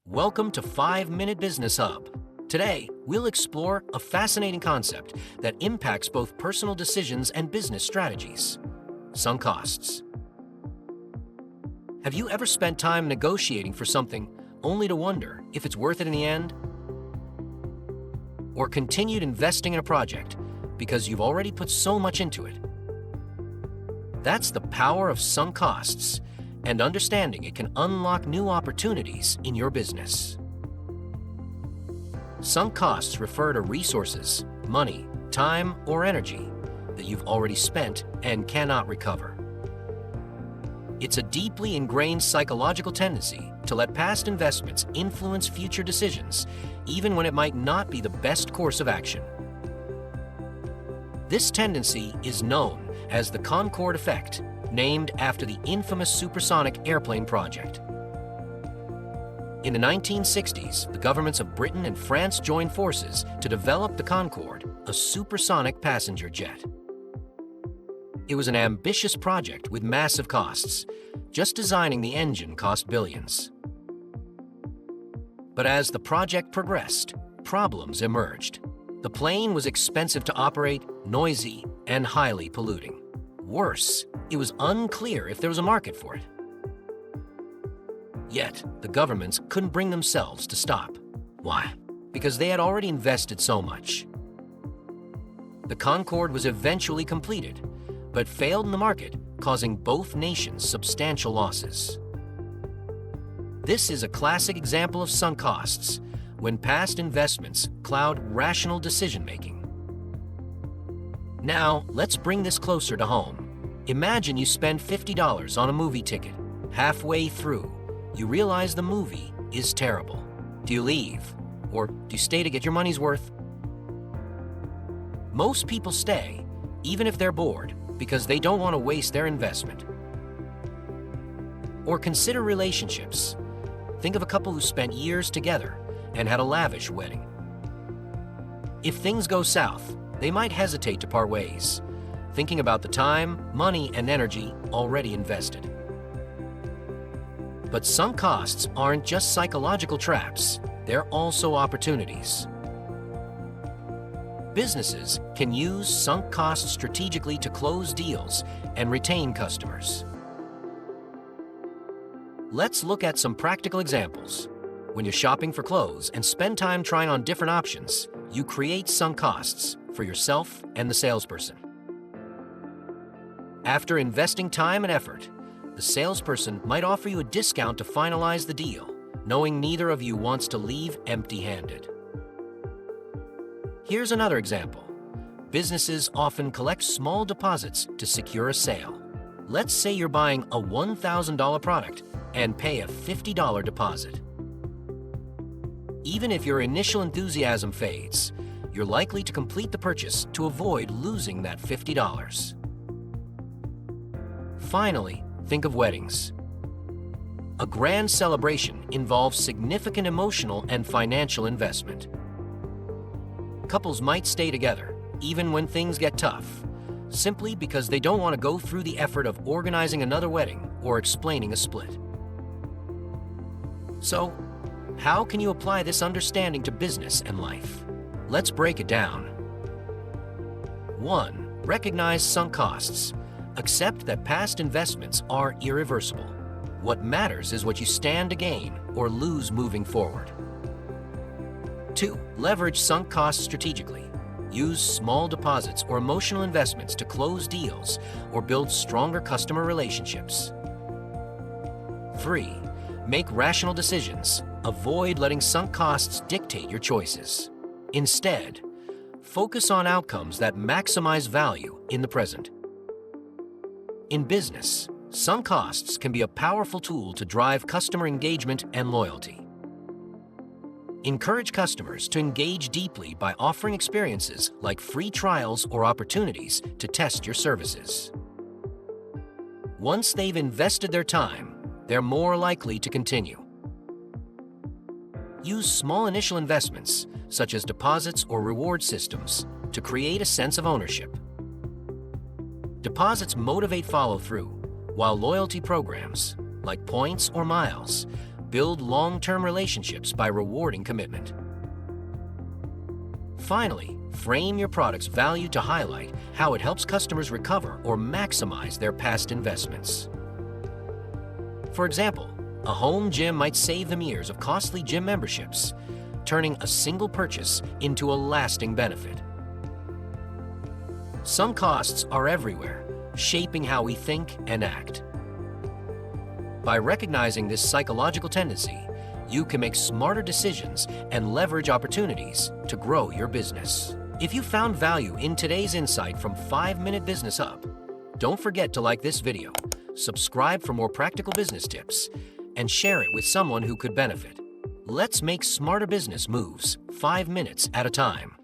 Welcome to 5-Minute Business Hub. Today, we'll explore a fascinating concept that impacts both personal decisions and business strategies: sunk costs. Have you ever spent time negotiating for something only to wonder if it's worth it in the end? Or continued investing in a project because you've already put so much into it? That's the power of sunk costs, and understanding it can unlock new opportunities in your business. Sunk costs refer to resources, money, time, or energy that you've already spent and cannot recover. It's a deeply ingrained psychological tendency to let past investments influence future decisions, even when it might not be the best course of action. This tendency is known as the Concorde effect, named after the infamous supersonic airplane project. In the 1960s, the governments of Britain and France joined forces to develop the Concorde, a supersonic passenger jet. It was an ambitious project with massive costs. Just designing the engine cost billions. But as the project progressed, problems emerged. The plane was expensive to operate, noisy, and highly polluting. Worse, it was unclear if there was a market for it. Yet, the governments couldn't bring themselves to stop. Why? Because they had already invested so much. The Concorde was eventually completed, but failed in the market, causing both nations substantial losses. This is a classic example of sunk costs, when past investments cloud rational decision-making. Now, let's bring this closer to home. Imagine you spend $50 on a movie ticket. Halfway through, you realize the movie is terrible. Do you leave? Or do you stay to get your money's worth? Most people stay, even if they're bored, because they don't want to waste their investment. Or consider relationships. Think of a couple who spent years together and had a lavish wedding. If things go south, they might hesitate to part ways, thinking about the time, money, and energy already invested. But sunk costs aren't just psychological traps, they're also opportunities. Businesses can use sunk costs strategically to close deals and retain customers. Let's look at some practical examples. When you're shopping for clothes and spend time trying on different options, you create sunk costs for yourself and the salesperson. After investing time and effort, the salesperson might offer you a discount to finalize the deal, knowing neither of you wants to leave empty-handed. Here's another example. Businesses often collect small deposits to secure a sale. Let's say you're buying a $1,000 product and pay a $50 deposit. Even if your initial enthusiasm fades, you're likely to complete the purchase to avoid losing that $50. Finally, think of weddings. A grand celebration involves significant emotional and financial investment. Couples might stay together, even when things get tough, simply because they don't want to go through the effort of organizing another wedding or explaining a split. So, how can you apply this understanding to business and life? Let's break it down. 1. Recognize sunk costs. Accept that past investments are irreversible. What matters is what you stand to gain or lose moving forward. 2. Leverage sunk costs strategically. Use small deposits or emotional investments to close deals or build stronger customer relationships. 3. Make rational decisions. Avoid letting sunk costs dictate your choices. Instead, focus on outcomes that maximize value in the present. In business, sunk costs can be a powerful tool to drive customer engagement and loyalty. Encourage customers to engage deeply by offering experiences like free trials or opportunities to test your services. Once they've invested their time, they're more likely to continue. Use small initial investments, such as deposits or reward systems, to create a sense of ownership. Deposits motivate follow-through, while loyalty programs, like points or miles, Build long-term relationships by rewarding commitment. Finally, frame your product's value to highlight how it helps customers recover or maximize their past investments. For example, a home gym might save them years of costly gym memberships, turning a single purchase into a lasting benefit. Sunk costs are everywhere, shaping how we think and act. By recognizing this psychological tendency, you can make smarter decisions and leverage opportunities to grow your business. If you found value in today's insight from 5-Minute Business Hub, don't forget to like this video, subscribe for more practical business tips, and share it with someone who could benefit. Let's make smarter business moves 5 minutes at a time.